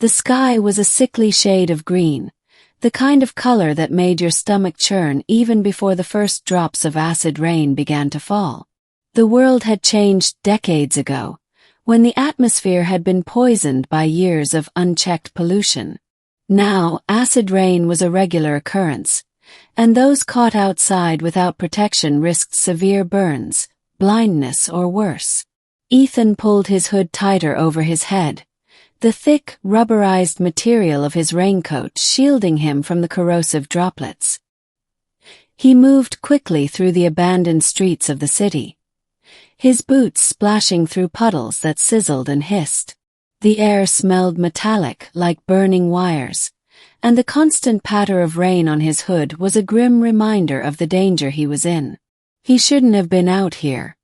The sky was a sickly shade of green, the kind of color that made your stomach churn even before the first drops of acid rain began to fall. The world had changed decades ago, when the atmosphere had been poisoned by years of unchecked pollution. Now, acid rain was a regular occurrence, and those caught outside without protection risked severe burns, blindness, or worse. Ethan pulled his hood tighter over his head, the thick, rubberized material of his raincoat shielding him from the corrosive droplets. He moved quickly through the abandoned streets of the city, his boots splashing through puddles that sizzled and hissed. The air smelled metallic, like burning wires, and the constant patter of rain on his hood was a grim reminder of the danger he was in. He shouldn't have been out here.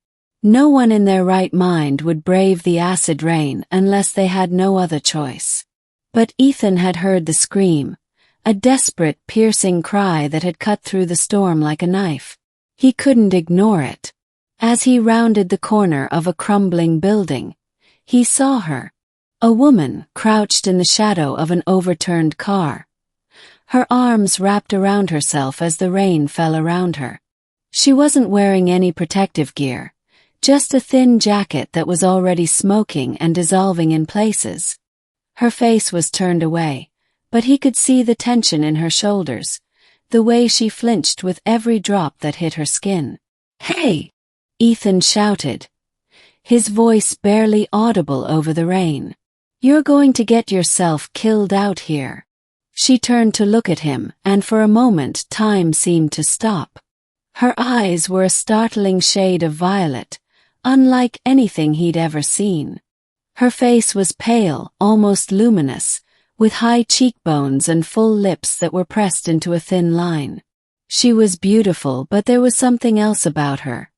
No one in their right mind would brave the acid rain unless they had no other choice. But Ethan had heard the scream, a desperate, piercing cry that had cut through the storm like a knife. He couldn't ignore it. As he rounded the corner of a crumbling building, he saw her, a woman crouched in the shadow of an overturned car. Her arms wrapped around herself as the rain fell around her. She wasn't wearing any protective gear, just a thin jacket that was already smoking and dissolving in places. Her face was turned away, but he could see the tension in her shoulders, the way she flinched with every drop that hit her skin. "Hey!" Ethan shouted, his voice barely audible over the rain. "You're going to get yourself killed out here." She turned to look at him, and for a moment time seemed to stop. Her eyes were a startling shade of violet, unlike anything he'd ever seen. Her face was pale, almost luminous, with high cheekbones and full lips that were pressed into a thin line. She was beautiful, but there was something else about her,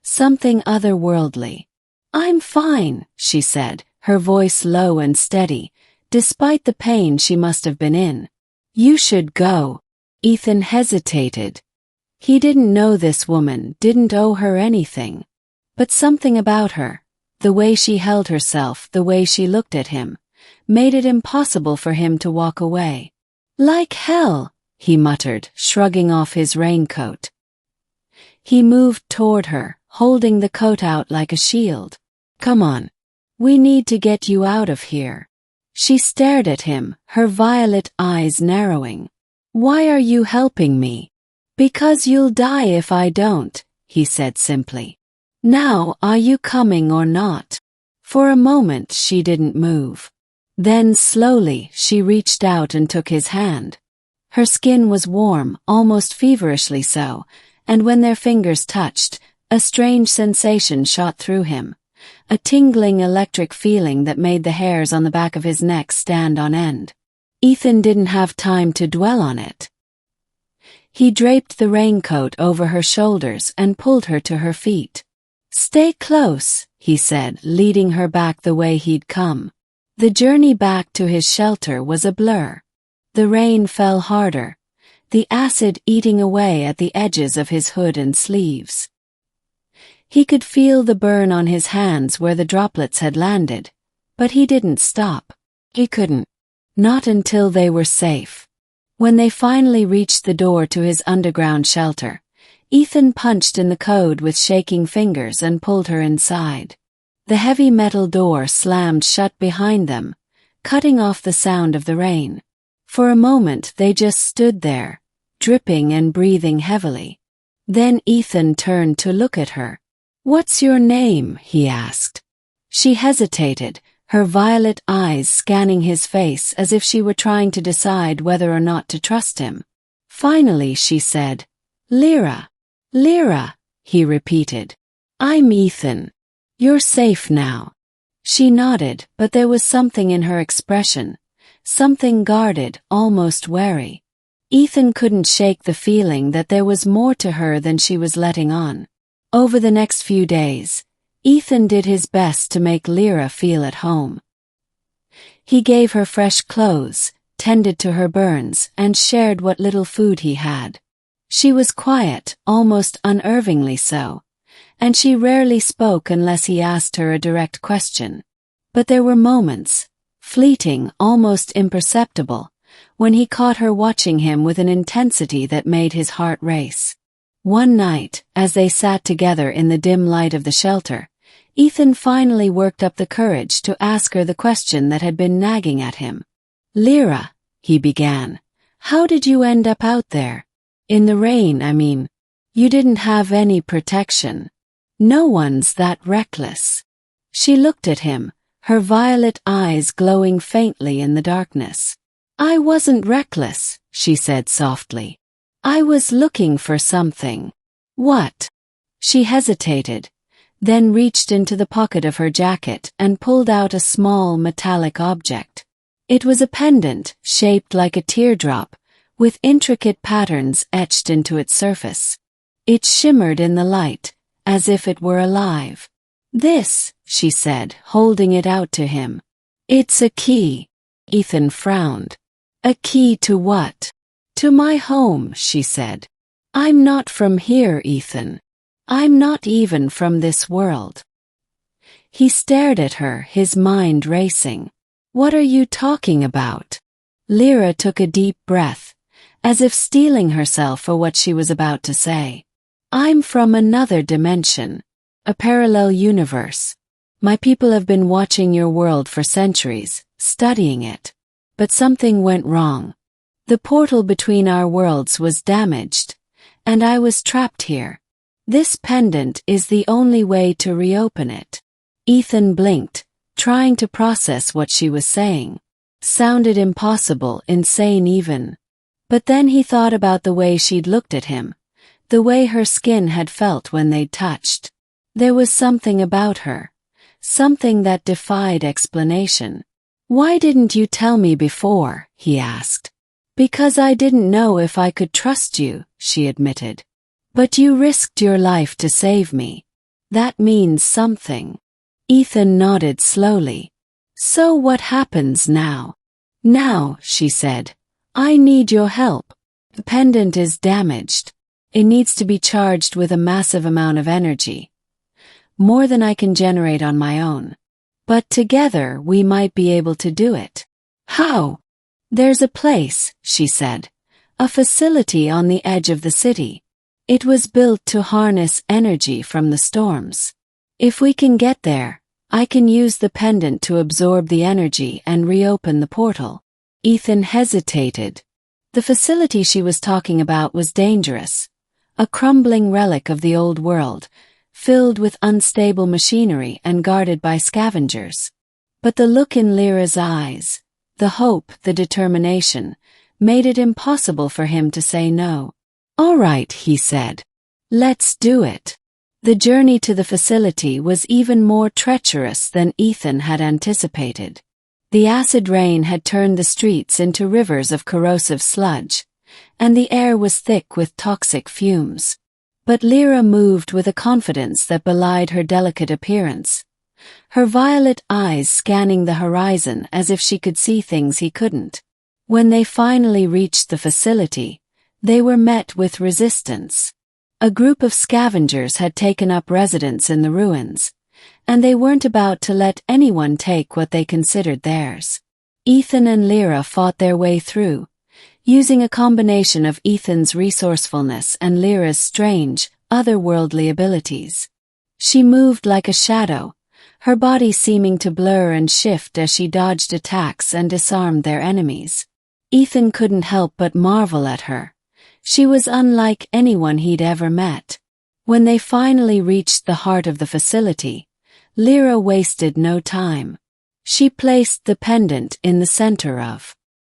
something otherworldly. "I'm fine," she said, her voice low and steady, despite the pain she must have been in. "You should go." Ethan hesitated. He didn't know this woman, didn't owe her anything. But something about her, the way she held herself, the way she looked at him, made it impossible for him to walk away. "Like hell," he muttered, shrugging off his raincoat. He moved toward her, holding the coat out like a shield. "Come on. We need to get you out of here." She stared at him, her violet eyes narrowing. "Why are you helping me?" "Because you'll die if I don't," he said simply. "Now, are you coming or not?" For a moment she didn't move. Then slowly she reached out and took his hand. Her skin was warm, almost feverishly so, and when their fingers touched, a strange sensation shot through him, a tingling electric feeling that made the hairs on the back of his neck stand on end. Ethan didn't have time to dwell on it. He draped the raincoat over her shoulders and pulled her to her feet. "Stay close," he said, leading her back the way he'd come. The journey back to his shelter was a blur. The rain fell harder, the acid eating away at the edges of his hood and sleeves. He could feel the burn on his hands where the droplets had landed, but he didn't stop. He couldn't. Not until they were safe. When they finally reached the door to his underground shelter, Ethan punched in the code with shaking fingers and pulled her inside. The heavy metal door slammed shut behind them, cutting off the sound of the rain. For a moment they just stood there, dripping and breathing heavily. Then Ethan turned to look at her. "What's your name?" he asked. She hesitated, her violet eyes scanning his face as if she were trying to decide whether or not to trust him. Finally she said, "Lira." "Lira," he repeated. "I'm Ethan. You're safe now." She nodded, but there was something in her expression, something guarded, almost wary. Ethan couldn't shake the feeling that there was more to her than she was letting on. Over the next few days, Ethan did his best to make Lira feel at home. He gave her fresh clothes, tended to her burns, and shared what little food he had. She was quiet, almost unnervingly so, and she rarely spoke unless he asked her a direct question. But there were moments, fleeting, almost imperceptible, when he caught her watching him with an intensity that made his heart race. One night, as they sat together in the dim light of the shelter, Ethan finally worked up the courage to ask her the question that had been nagging at him. "Lira," he began, "how did you end up out there? In the rain, I mean. You didn't have any protection. No one's that reckless." She looked at him, her violet eyes glowing faintly in the darkness. "I wasn't reckless," she said softly. "I was looking for something." "What?" She hesitated, then reached into the pocket of her jacket and pulled out a small metallic object. It was a pendant shaped like a teardrop, with intricate patterns etched into its surface. It shimmered in the light, as if it were alive. "This," she said, holding it out to him. "It's a key." Ethan frowned. "A key to what?" "To my home," she said. "I'm not from here, Ethan. I'm not even from this world." He stared at her, his mind racing. "What are you talking about?" Lira took a deep breath, as if steeling herself for what she was about to say. "I'm from another dimension. A parallel universe. My people have been watching your world for centuries, studying it. But something went wrong. The portal between our worlds was damaged, and I was trapped here. This pendant is the only way to reopen it." Ethan blinked, trying to process what she was saying. Sounded impossible, insane even. But then he thought about the way she'd looked at him, the way her skin had felt when they'd touched. There was something about her, something that defied explanation. "Why didn't you tell me before?" he asked. "Because I didn't know if I could trust you," she admitted. "But you risked your life to save me. That means something." Ethan nodded slowly. "So what happens now?" "Now," she said, "I need your help. The pendant is damaged. It needs to be charged with a massive amount of energy. More than I can generate on my own. But together we might be able to do it." "How?" "There's a place," she said. "A facility on the edge of the city. It was built to harness energy from the storms. If we can get there, I can use the pendant to absorb the energy and reopen the portal." Ethan hesitated. The facility she was talking about was dangerous. A crumbling relic of the old world, filled with unstable machinery and guarded by scavengers. But the look in Lira's eyes, the hope, the determination, made it impossible for him to say no. "All right," he said. "Let's do it." The journey to the facility was even more treacherous than Ethan had anticipated. The acid rain had turned the streets into rivers of corrosive sludge, and the air was thick with toxic fumes. But Lira moved with a confidence that belied her delicate appearance, her violet eyes scanning the horizon as if she could see things he couldn't. When they finally reached the facility, they were met with resistance. A group of scavengers had taken up residence in the ruins, and they weren't about to let anyone take what they considered theirs. Ethan and Lira fought their way through, using a combination of Ethan's resourcefulness and Lira's strange, otherworldly abilities. She moved like a shadow, her body seeming to blur and shift as she dodged attacks and disarmed their enemies. Ethan couldn't help but marvel at her. She was unlike anyone he'd ever met. When they finally reached the heart of the facility, Lira wasted no time. She placed the pendant in the center of